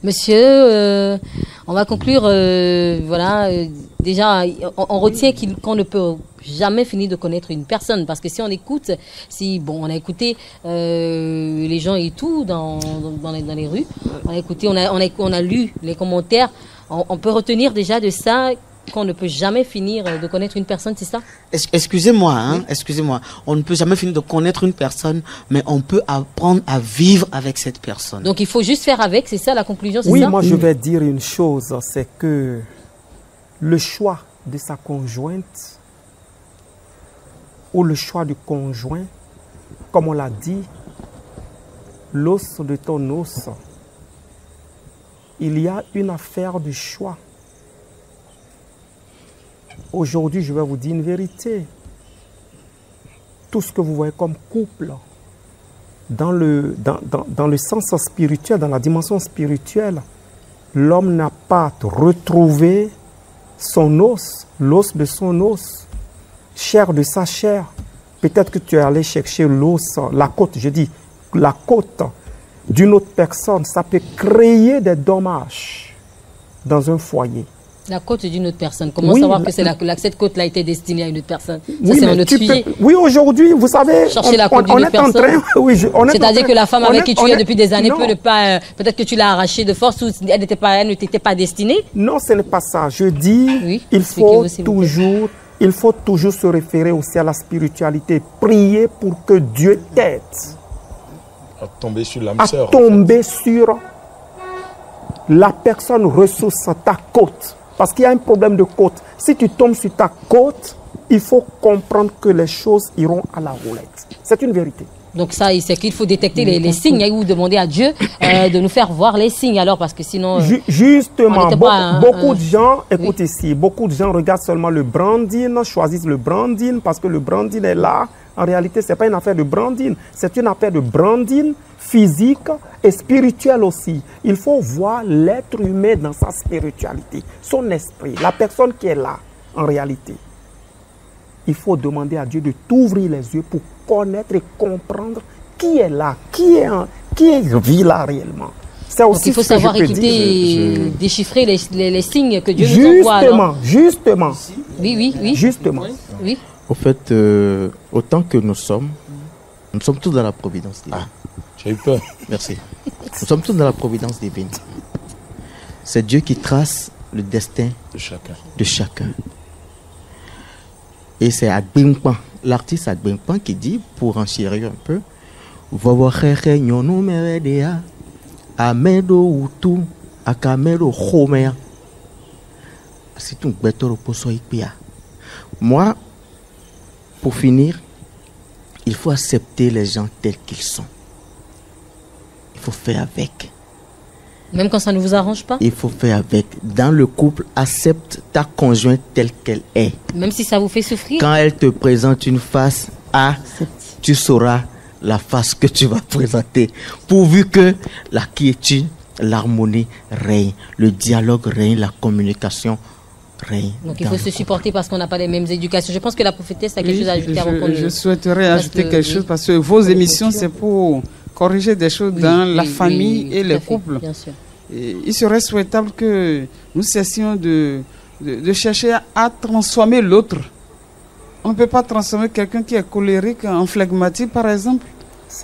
Speaker 2: Monsieur, on va conclure. Voilà. Déjà, on retient qu'on ne peut jamais finir de connaître une personne. Parce que si on écoute, on a écouté les gens et tout dans les rues. On a écouté, on a lu les commentaires. On peut retenir déjà de ça qu'on ne peut jamais finir de connaître une personne, c'est ça?
Speaker 7: Excusez-moi, hein,
Speaker 2: oui.
Speaker 7: Excusez-moi. On ne peut jamais finir de connaître une personne, mais on peut apprendre à vivre avec cette personne.
Speaker 2: Donc il faut juste faire avec, c'est ça la conclusion, c'est
Speaker 4: oui,
Speaker 2: ça?
Speaker 4: Oui, moi je vais dire une chose, c'est que le choix de sa conjointe ou le choix du conjoint, comme on l'a dit, l'os de ton os, il y a une affaire du choix. Aujourd'hui, je vais vous dire une vérité. Tout ce que vous voyez comme couple, dans le sens spirituel, dans la dimension spirituelle, l'homme n'a pas retrouvé son os, l'os de son os, chair de sa chair. Peut-être que tu es allé chercher l'os, la côte, je dis, la côte d'une autre personne. Ça peut créer des dommages dans un foyer.
Speaker 2: La côte d'une autre personne. Comment savoir que cette côte-là a été destinée à une autre personne? Ça, c'est un autre sujet.
Speaker 4: Oui, aujourd'hui, vous savez,
Speaker 2: chercher la côte d'une autre personne. C'est-à-dire que la femme avec qui tu es depuis des années peut ne pas... Peut-être que tu l'as arrachée de force ou elle ne t'était pas destinée?
Speaker 4: Non, ce n'est pas ça. Je dis, oui, il faut toujours se référer aussi à la spiritualité. Prier pour que Dieu t'aide.
Speaker 1: À tomber sur l'âme sœur.
Speaker 4: À tomber sur la personne ressource, ta côte. Parce qu'il y a un problème de côte. Si tu tombes sur ta côte, il faut comprendre que les choses iront à la roulette. C'est une vérité.
Speaker 2: Donc ça, c'est qu'il faut détecter les signes ou demander à Dieu de nous faire voir les signes alors, parce que sinon...
Speaker 4: Justement, beaucoup de gens, écoute ici, beaucoup de gens regardent seulement le branding, choisissent le branding parce que le branding est là. En réalité, ce n'est pas une affaire de branding, c'est une affaire de branding physique et spirituel aussi. Il faut voir l'être humain dans sa spiritualité, son esprit, la personne qui est là, en réalité. Il faut demander à Dieu de t'ouvrir les yeux pour connaître et comprendre qui est là, qui vit là réellement.
Speaker 2: Donc il faut savoir écouter, déchiffrer les signes que Dieu nous envoie.
Speaker 4: Justement.
Speaker 2: Oui.
Speaker 4: Justement.
Speaker 2: Oui.
Speaker 3: Au fait, autant que nous sommes tous dans la providence divine.
Speaker 1: J'ai eu peur.
Speaker 3: Merci. Nous sommes tous dans la providence divine. C'est Dieu qui trace le destin de chacun. Et c'est Agbempan, l'artiste Agbempan qui dit, pour enchérir un peu, moi, pour finir, il faut accepter les gens tels qu'ils sont. Il faut faire avec.
Speaker 2: Même quand ça ne vous arrange pas?
Speaker 3: Il faut faire avec. Dans le couple, accepte ta conjointe telle qu'elle est.
Speaker 2: Même si ça vous fait souffrir?
Speaker 3: Quand elle te présente une face A, tu sauras la face que tu vas présenter. Pourvu que la quiétude, l'harmonie règne, le dialogue règne, la communication règne.
Speaker 2: Donc il faut se supporter parce qu'on n'a pas les mêmes éducations. Je pense que la prophétesse a quelque chose à ajouter avant qu'on...
Speaker 5: Je souhaiterais ajouter quelque chose parce que vos émissions, c'est pour corriger des choses dans la famille et les couples.
Speaker 2: Bien sûr.
Speaker 5: Et il serait souhaitable que nous cessions de chercher à transformer l'autre. On ne peut pas transformer quelqu'un qui est colérique en flegmatique, par exemple.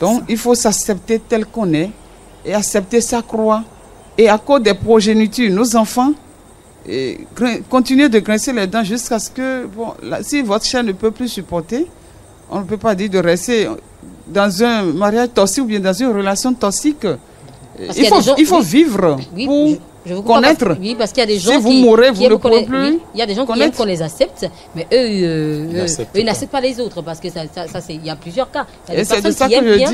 Speaker 5: Donc, il faut s'accepter tel qu'on est et accepter sa croix. Et à cause des progénitures, nos enfants, continuer de grincer les dents jusqu'à ce que, si votre chair ne peut plus supporter, on ne peut pas dire de rester dans un mariage toxique ou bien dans une relation toxique. Il faut vivre pour connaître.
Speaker 2: Oui, parce qu'il y a des gens
Speaker 5: si vous mourrez, vous ne pourrez plus.
Speaker 2: Oui, il y a des gens qui aiment qu'on les accepte, mais eux n'acceptent pas les autres parce que il y a plusieurs cas. Il y a des personnes qui aiment bien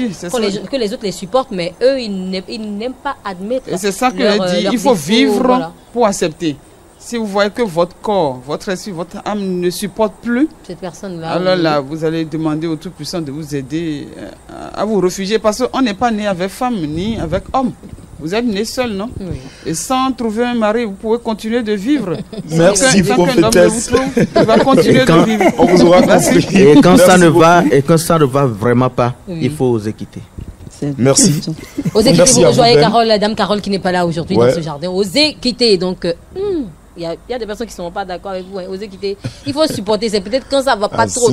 Speaker 2: que les autres les supportent, mais eux, ils n'aiment pas admettre.
Speaker 5: Et c'est ça que je dis. Il faut vivre pour accepter. Si vous voyez que votre corps, votre esprit, votre âme ne supporte plus,
Speaker 2: cette personne-là,
Speaker 5: alors là, vous allez demander au Tout-Puissant de vous aider à vous réfugier parce qu'on n'est pas né avec femme ni avec homme. Vous êtes né seul, non? Oui. Et sans trouver un mari, vous pouvez continuer de vivre.
Speaker 1: Merci, prophétesse.
Speaker 5: Il va continuer de vivre.
Speaker 1: On vous aura compris.
Speaker 3: Et quand ça ne va vraiment pas, il faut oser quitter.
Speaker 1: Merci.
Speaker 2: Osez quitter, vous rejoignez Carole, la dame Carole qui n'est pas là aujourd'hui dans ce jardin. Osez quitter, donc... Il y a des personnes qui ne sont pas d'accord avec vous. Osez quitter. Il faut supporter. C'est peut-être quand ça ne va pas trop.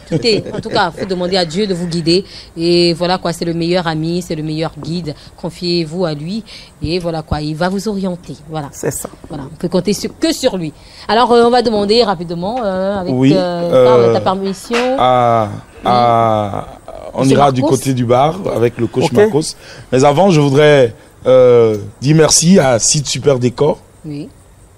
Speaker 2: quittez. En tout cas, il faut demander à Dieu de vous guider. Et voilà quoi, c'est le meilleur ami, c'est le meilleur guide. Confiez-vous à lui. Et voilà quoi, il va vous orienter. Voilà.
Speaker 4: C'est ça.
Speaker 2: Voilà, on peut compter que sur lui. Alors, on va demander rapidement, avec ta permission.
Speaker 1: On ira du côté du bar avec le coach Marcos. Mais avant, je voudrais dire merci à Site Super Décor.
Speaker 2: Oui.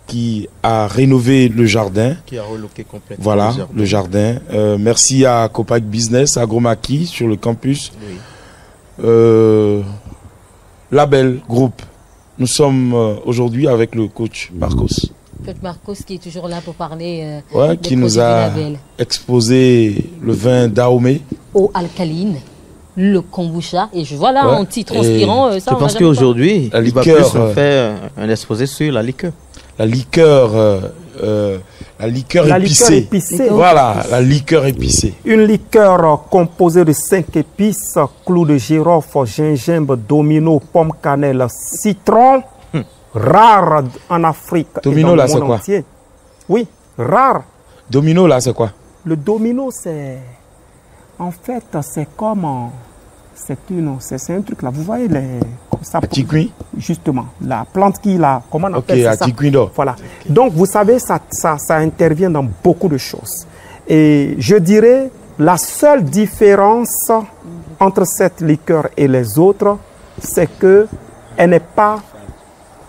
Speaker 1: Qui a rénové le jardin.
Speaker 3: Qui a reloqué complètement
Speaker 1: le jardin. Merci à Copac Business, à Gromaki sur le campus. Oui. Label Groupe. Nous sommes aujourd'hui avec le coach Marcos.
Speaker 2: Coach Marcos qui est toujours là pour parler
Speaker 1: qui nous a exposé le vin Dahomey.
Speaker 2: Eau alcaline, le kombucha. Et je vois là en petit transpirant.
Speaker 3: Je pense qu'aujourd'hui, il va plus faire un exposé sur la liqueur.
Speaker 1: La liqueur épicée. Voilà, la liqueur épicée.
Speaker 4: Une liqueur composée de 5 épices, clous de girofle, gingembre, domino, pomme cannelle, citron, rare en Afrique.
Speaker 1: Domino, là, c'est quoi?
Speaker 4: Oui, rare.
Speaker 1: Domino, là, c'est quoi?
Speaker 4: Le domino, c'est... En fait, c'est comme... C'est un truc là, vous voyez les...
Speaker 1: Ça,
Speaker 4: justement, la plante qui là, comment on appelle ça? Voilà. Donc, vous savez, ça intervient dans beaucoup de choses. Et je dirais, la seule différence entre cette liqueur et les autres, c'est qu'elle n'est pas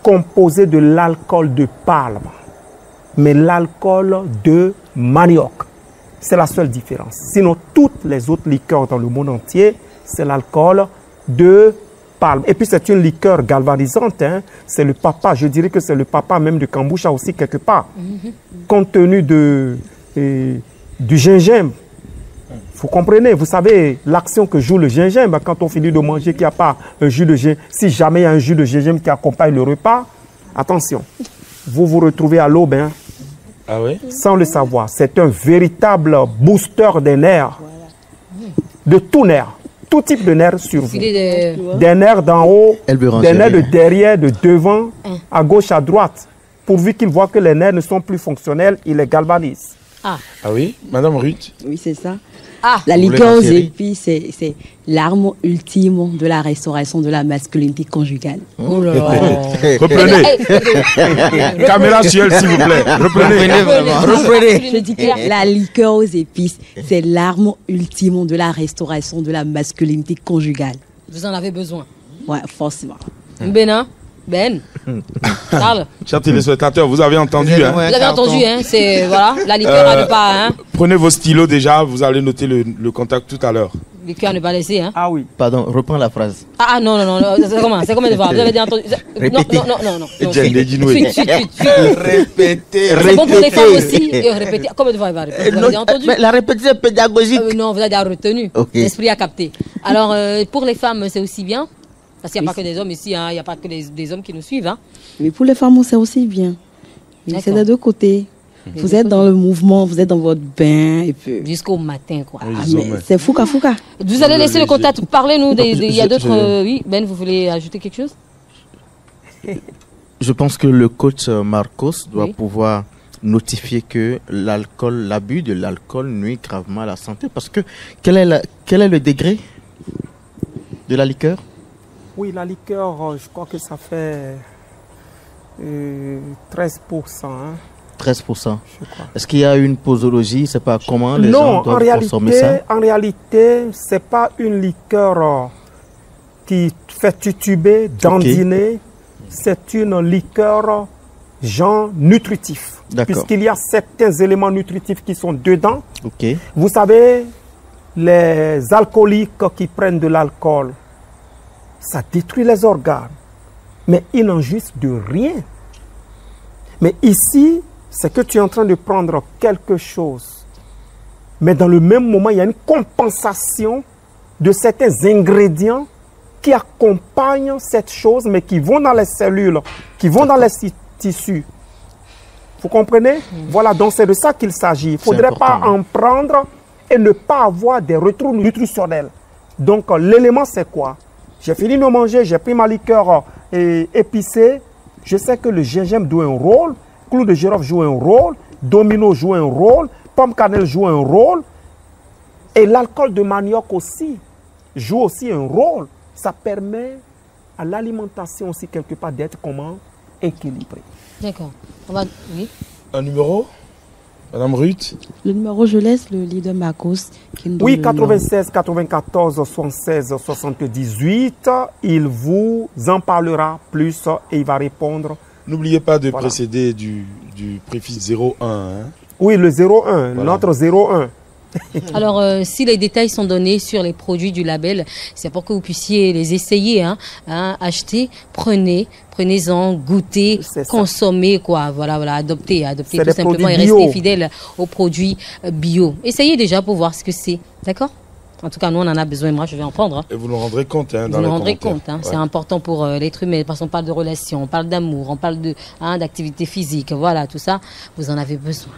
Speaker 4: composée de l'alcool de palme, mais l'alcool de manioc. C'est la seule différence. Sinon, toutes les autres liqueurs dans le monde entier, c'est l'alcool de palme. Et puis, c'est une liqueur galvanisante. Hein. C'est le papa, je dirais que c'est le papa même de kombucha aussi, quelque part. Compte tenu du gingembre. Vous comprenez, vous savez l'action que joue le gingembre quand on finit de manger, qu'il n'y a pas un jus de gingembre. Si jamais il y a un jus de gingembre qui accompagne le repas, attention, vous vous retrouvez à l'aube. Hein.
Speaker 1: Ah oui?
Speaker 4: Sans le savoir. C'est un véritable booster des nerfs. De tout nerf. Tout type de nerfs sur vous. Des nerfs d'en haut, des nerfs de derrière, de devant, à gauche, à droite. Pourvu qu'il voit que les nerfs ne sont plus fonctionnels, il les galvanise.
Speaker 1: Ah oui, Madame Ruth?
Speaker 6: Oui, c'est ça. La liqueur aux épices, c'est l'arme ultime de la restauration de la masculinité conjugale.
Speaker 1: Oh là là. Reprenez. Caméra sur elle, s'il vous plaît. Reprenez.
Speaker 6: Je dis que la liqueur aux épices, c'est l'arme ultime de la restauration de la masculinité conjugale.
Speaker 2: Vous en avez besoin?
Speaker 6: Ouais, forcément.
Speaker 2: Ben, Charles.
Speaker 1: Chers téléspectateurs, vous avez entendu.
Speaker 2: Vous avez entendu, hein, c'est voilà, la liqueur à ne pas. Hein.
Speaker 1: Prenez vos stylos déjà, vous allez noter le contact tout à l'heure.
Speaker 2: Liqueur à ne pas laisser. Hein.
Speaker 4: Ah oui.
Speaker 3: Pardon, reprends la phrase.
Speaker 2: Non, c'est comment? C'est combien de fois? Vous avez entendu?
Speaker 3: Répétez.
Speaker 2: Non.
Speaker 1: Répétez.
Speaker 2: C'est bon pour les femmes aussi. Répétez. Combien de fois il va répéter? Vous avez entendu?
Speaker 3: La répétition pédagogique.
Speaker 2: Non, vous avez retenu. L'esprit a capté. Alors, pour les femmes, c'est aussi bien. Parce qu'il n'y a pas que des hommes ici, il n'y a pas que des hommes qui nous suivent. Hein.
Speaker 6: Mais pour les femmes, c'est aussi bien. C'est des deux côtés. Vous êtes dans le mouvement, vous êtes dans votre bain. Et puis...
Speaker 2: Jusqu'au matin, quoi.
Speaker 6: C'est fouca.
Speaker 2: Vous allez laisser le contact. Parlez-nous. Il y a d'autres... Oui, Ben, vous voulez ajouter quelque chose?
Speaker 3: Je pense que le coach Marcos doit pouvoir notifier que l'abus de l'alcool nuit gravement à la santé. Parce que quel est le degré de la liqueur?
Speaker 4: Oui, la liqueur, je crois que ça fait 13%. Hein.
Speaker 3: 13%. Est-ce qu'il y a une posologie? C'est pas comment les gens doivent consommer ça?
Speaker 4: En réalité, c'est pas une liqueur qui fait tutuber, dandiner. C'est une liqueur genre nutritif. Puisqu'il y a certains éléments nutritifs qui sont dedans. Vous savez, les alcooliques qui prennent de l'alcool, ça détruit les organes, mais ils n'en jouissent de rien. Mais ici, c'est que tu es en train de prendre quelque chose. Mais dans le même moment, il y a une compensation de certains ingrédients qui accompagnent cette chose, mais qui vont dans les cellules, qui vont dans les tissus. Vous comprenez? Voilà, donc c'est de ça qu'il s'agit. Il ne faudrait pas en prendre et ne pas avoir des retours nutritionnels. Donc, l'élément, c'est quoi? J'ai fini de manger, j'ai pris ma liqueur épicée. Je sais que le gingembre joue un rôle, clou de girofle joue un rôle, domino joue un rôle, pomme cannelle joue un rôle. Et l'alcool de manioc aussi joue aussi un rôle. Ça permet à l'alimentation aussi quelque part d'être comment équilibrée.
Speaker 2: D'accord. Oui.
Speaker 1: Un numéro, Madame Ruth?
Speaker 6: Le numéro, je laisse le leader Marcos qui nous donne
Speaker 4: Oui,
Speaker 6: le
Speaker 4: 96 94 76 78. Il vous en parlera plus et il va répondre.
Speaker 1: N'oubliez pas de précéder du préfixe 01. Hein?
Speaker 4: Oui, le 01, notre 01.
Speaker 2: Alors, si les détails sont donnés sur les produits du label, c'est pour que vous puissiez les essayer, acheter, prenez-en, goûtez, consommez, quoi. Voilà, adoptez tout simplement et restez fidèles aux produits bio. Essayez déjà pour voir ce que c'est, d'accord? En tout cas, nous, on en a besoin. Moi, je vais en prendre.
Speaker 1: Et vous nous rendrez compte dans les commentaires. Vous nous rendrez compte. C'est important pour l'être humain parce qu'on parle de relations, on parle d'amour, on parle d'activité physique. Voilà, tout ça, vous en avez besoin.